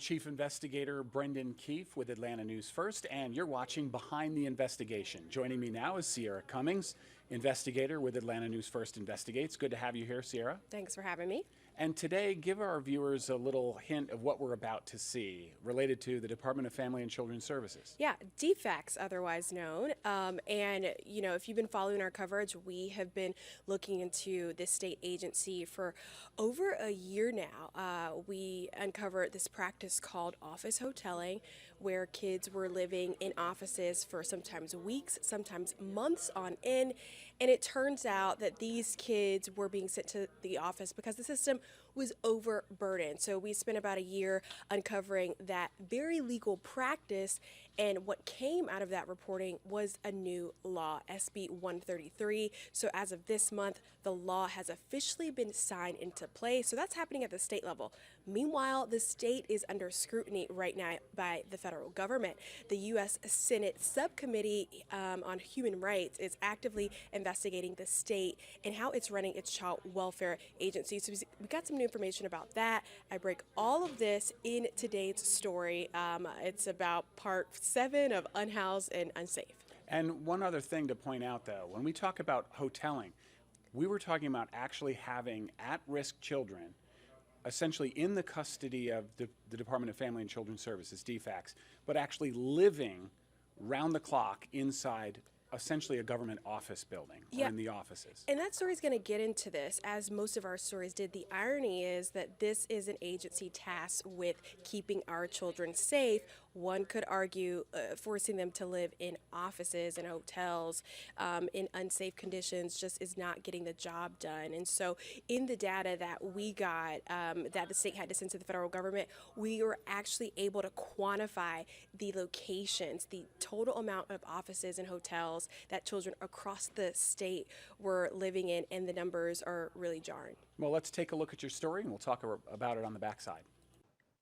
Chief Investigator Brendan Keefe with Atlanta News First, and you're watching Behind the Investigation. Joining me now is Ciara Cummings, investigator with Atlanta News First Investigates. Good to have you here, Ciara. Thanks for having me. And today, give our viewers a little hint of what we're about to see related to the Department of Family and Children's Services. Yeah, DFCS, otherwise known. And, you know, if you've been following our coverage, we have been looking into this state agency for over a year now. We uncovered this practice called office hoteling, where kids were living in offices for sometimes weeks, sometimes months on end. And it turns out that these kids were being sent to the office because the system was overburdened. So we spent about a year uncovering that very legal practice, and what came out of that reporting was a new law, SB 133. So as of this month, the law has officially been signed into place. So that's happening at the state level. Meanwhile, the state is under scrutiny right now by the federal government. The U.S. Senate Subcommittee on Human Rights is actively investigating the state and how it's running its child welfare agency. So we got some new information about that. I break all of this in today's story. It's about part 7 of Unhoused and Unsafe. And one other thing to point out, though, when we talk about hoteling, we were talking about actually having at-risk children essentially in the custody of the Department of Family and Children's Services, DFCS, but actually living round the clock inside essentially a government office building, or in the offices. And that story is going to get into this, as most of our stories did. The irony is that this is an agency tasked with keeping our children safe. One could argue forcing them to live in offices and hotels in unsafe conditions just is not getting the job done. And so in the data that we got, that the state had to send to the federal government, we were actually able to quantify the locations, the total amount of offices and hotels that children across the state were living in, and the numbers are really jarring. Well, let's take a look at your story, and we'll talk about it on the backside.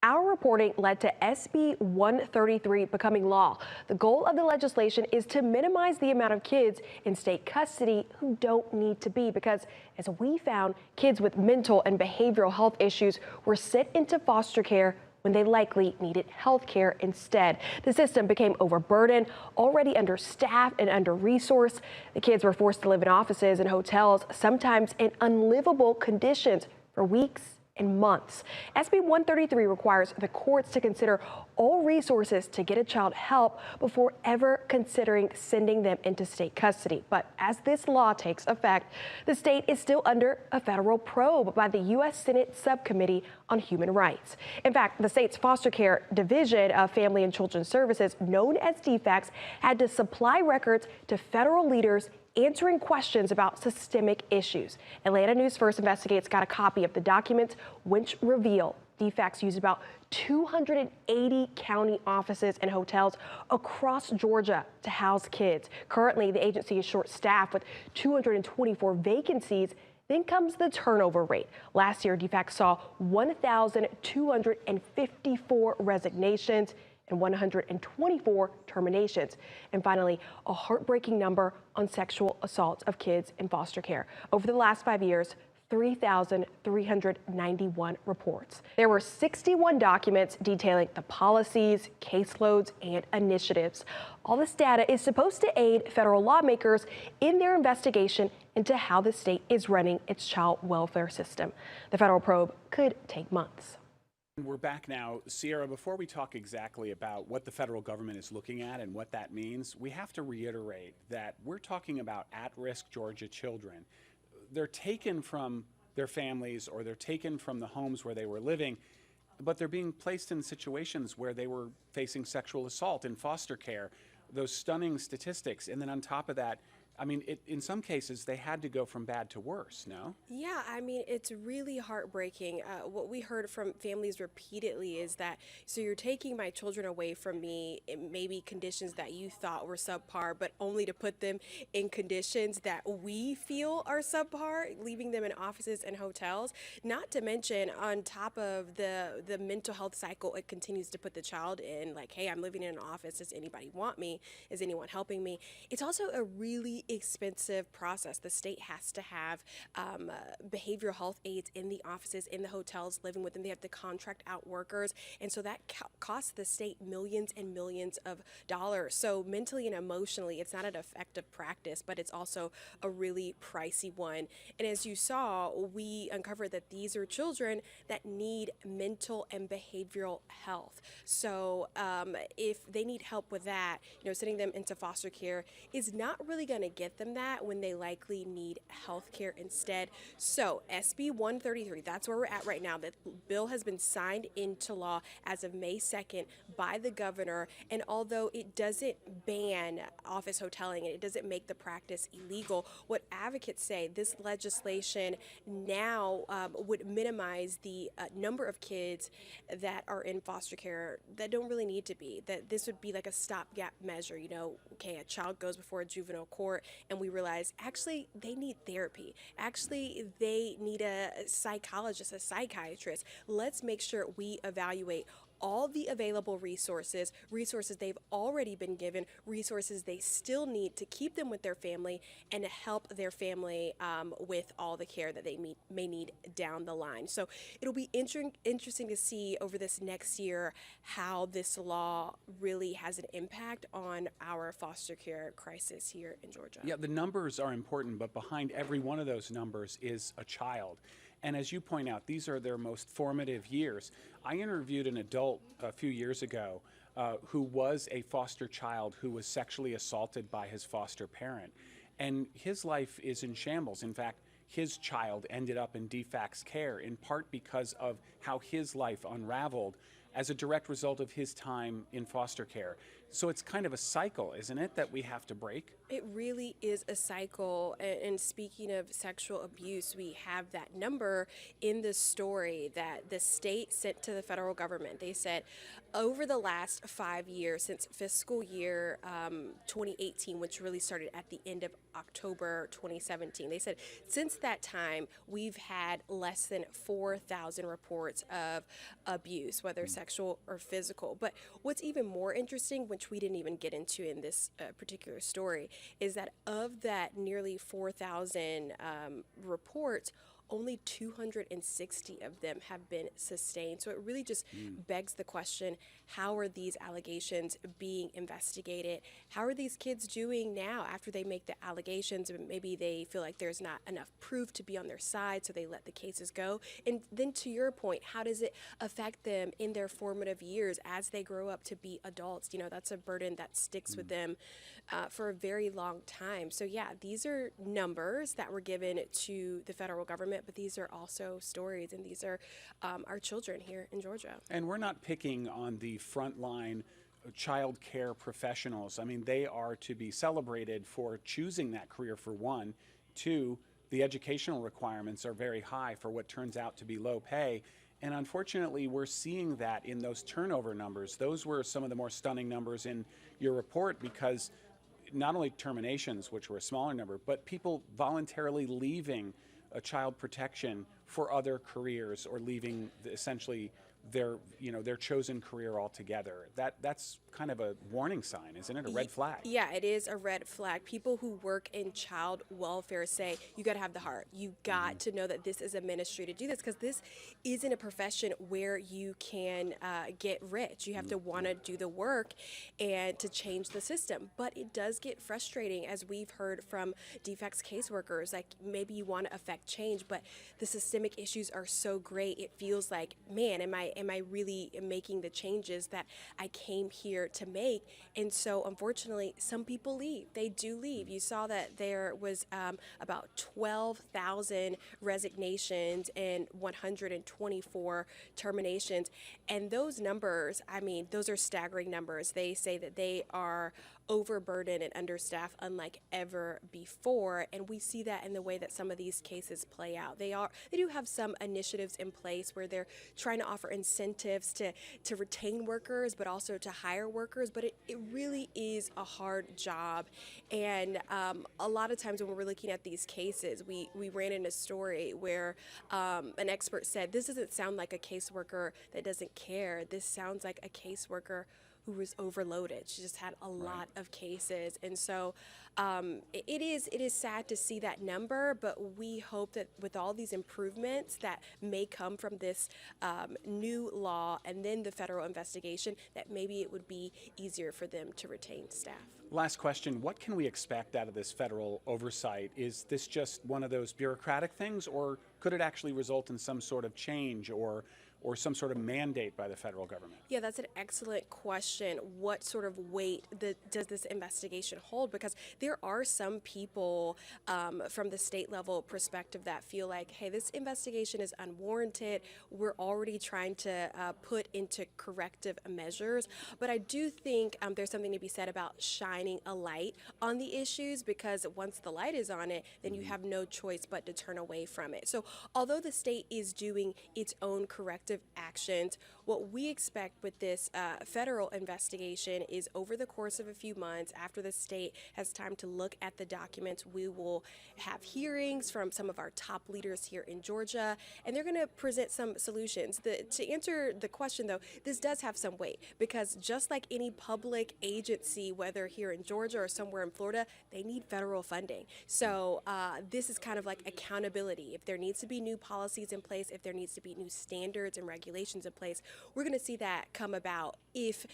Our reporting led to SB 133 becoming law. The goal of the legislation is to minimize the amount of kids in state custody who don't need to be, because as we found, kids with mental and behavioral health issues were sent into foster care when they likely needed health care instead. The system became overburdened, already understaffed and under-resourced. The kids were forced to live in offices and hotels, sometimes in unlivable conditions for weeks and months. SB 133 requires the courts to consider all resources to get a child help before ever considering sending them into state custody. But as this law takes effect, the state is still under a federal probe by the U.S. Senate Subcommittee on Human Rights. In fact, the state's foster care division of Family and Children's Services, known as DFCS, had to supply records to federal leaders answering questions about systemic issues. Atlanta News First Investigates got a copy of the documents, which reveal DFCS used about 280 county offices and hotels across Georgia to house kids. Currently, the agency is short-staffed with 224 vacancies. Then comes the turnover rate. Last year, DFCS saw 1,254 resignations and 124 terminations. And finally, a heartbreaking number on sexual assaults of kids in foster care. Over the last 5 years, 3,391 reports. There were 61 documents detailing the policies, caseloads, and initiatives. All this data is supposed to aid federal lawmakers in their investigation into how the state is running its child welfare system. The federal probe could take months. We're back now. Ciara, before we talk exactly about what the federal government is looking at and what that means, we have to reiterate that we're talking about at-risk Georgia children. They're taken from their families, or they're taken from the homes where they were living, but they're being placed in situations where they were facing sexual assault in foster care. Those stunning statistics. And then on top of that, I mean, in some cases, they had to go from bad to worse, no? Yeah, I mean, it's really heartbreaking. What we heard from families repeatedly is that, so you're taking my children away from me in maybe conditions that you thought were subpar, but only to put them in conditions that we feel are subpar, leaving them in offices and hotels. Not to mention, on top of the mental health cycle it continues to put the child in, like, hey, I'm living in an office. Does anybody want me? Is anyone helping me? It's also a really expensive process. The state has to have behavioral health aides in the offices, in the hotels, living with them. They have to contract out workers. And so that costs the state millions and millions of dollars. So mentally and emotionally, it's not an effective practice, but it's also a really pricey one. And as you saw, we uncovered that these are children that need mental and behavioral health. So if they need help with that, sending them into foster care is not really going to get them that when they likely need health care instead. So SB 133, that's where we're at right now. That bill has been signed into law as of May 2nd by the governor. And although it doesn't ban office hoteling and it doesn't make the practice illegal, what advocates say this legislation now would minimize the number of kids that are in foster care that don't really need to be. That this would be like a stopgap measure. Okay, a child goes before a juvenile court and we realize actually they need therapy. Actually, they need a psychologist, a psychiatrist. Let's make sure we evaluate all the available resources they've already been given, resources they still need to keep them with their family and to help their family with all the care that they may need down the line. So it'll be interesting to see over this next year how this law really has an impact on our foster care crisis here in Georgia. Yeah, the numbers are important, but behind every one of those numbers is a child. And as you point out, these are their most formative years. I interviewed an adult a few years ago who was a foster child who was sexually assaulted by his foster parent. And his life is in shambles. In fact, his child ended up in DFCS care in part because of how his life unraveled as a direct result of his time in foster care. So it's kind of a cycle, isn't it, that we have to break? It really is a cycle. And speaking of sexual abuse, we have that number in the story that the state sent to the federal government. They said over the last 5 years, since fiscal year 2018, which really started at the end of October 2017, they said since that time, we've had less than 4,000 reports of abuse, whether sexual or physical. But what's even more interesting, which we didn't even get into in this particular story, is that of that nearly 4,000 reports, only 260 of them have been sustained. So it really just begs the question, how are these allegations being investigated? How are these kids doing now after they make the allegations? Maybe they feel like there's not enough proof to be on their side, so they let the cases go. And then to your point, how does it affect them in their formative years as they grow up to be adults? That's a burden that sticks with them for a very long time. So yeah, these are numbers that were given to the federal government, but these are also stories, and these are our children here in Georgia. And we're not picking on the frontline child care professionals. I mean, they are to be celebrated for choosing that career, for one. Two, the educational requirements are very high for what turns out to be low pay. And unfortunately, we're seeing that in those turnover numbers. Those were some of the more stunning numbers in your report, because not only terminations, which were a smaller number, but people voluntarily leaving child protection for other careers, or leaving essentially their chosen career altogether. That's kind of a warning sign, isn't it? A red flag. Yeah, it is a red flag. People who work in child welfare say you got to have the heart. You got to know that this is a ministry to do this, because this isn't a profession where you can get rich. You have to want to do the work and to change the system. But it does get frustrating, as we've heard from DFCS caseworkers. Like, maybe you want to affect change, but the systemic issues are so great. It feels like, man, am I really making the changes that I came here to make? And so unfortunately, some people leave. They do leave. You saw that there was about 12,000 resignations and 124 terminations. And those numbers, I mean, those are staggering numbers. They say that they are overburdened and understaffed unlike ever before, and we see that in the way that some of these cases play out. They do have some initiatives in place where they're trying to offer incentives to retain workers, but also to hire workers, but it really is a hard job. And a lot of times when we're looking at these cases, we ran in a story where an expert said, this doesn't sound like a caseworker that doesn't care. This sounds like a caseworker who was overloaded. She just had a lot of cases. And so it is sad to see that number, but we hope that with all these improvements that may come from this new law and then the federal investigation, that maybe it would be easier for them to retain staff. Last question, what can we expect out of this federal oversight? Is this just one of those bureaucratic things, or could it actually result in some sort of change or some sort of mandate by the federal government? Yeah, that's an excellent question. What sort of weight does this investigation hold? Because there are some people from the state level perspective that feel like, hey, this investigation is unwarranted. We're already trying to put into corrective measures. But I do think there's something to be said about shining a light on the issues, because once the light is on it, then you have no choice but to turn away from it. So although the state is doing its own corrective actions, what we expect with this federal investigation is over the course of a few months, after the state has time to look at the documents, we will have hearings from some of our top leaders here in Georgia, and they're going to present some solutions. To answer the question, though, this does have some weight, because just like any public agency, whether here in Georgia or somewhere in Florida, they need federal funding. So this is kind of like accountability. If there needs to be new policies in place, if there needs to be new standards and regulations in place, we're going to see that come about if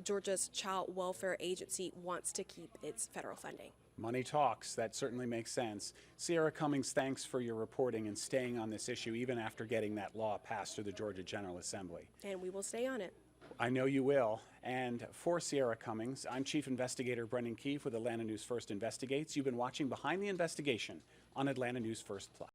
Georgia's Child Welfare Agency wants to keep its federal funding. Money talks. That certainly makes sense. Ciara Cummings, thanks for your reporting and staying on this issue even after getting that law passed through the Georgia General Assembly. And we will stay on it. I know you will. And for Ciara Cummings, I'm Chief Investigator Brendan Keefe with Atlanta News First Investigates. You've been watching Behind the Investigation on Atlanta News First Plus.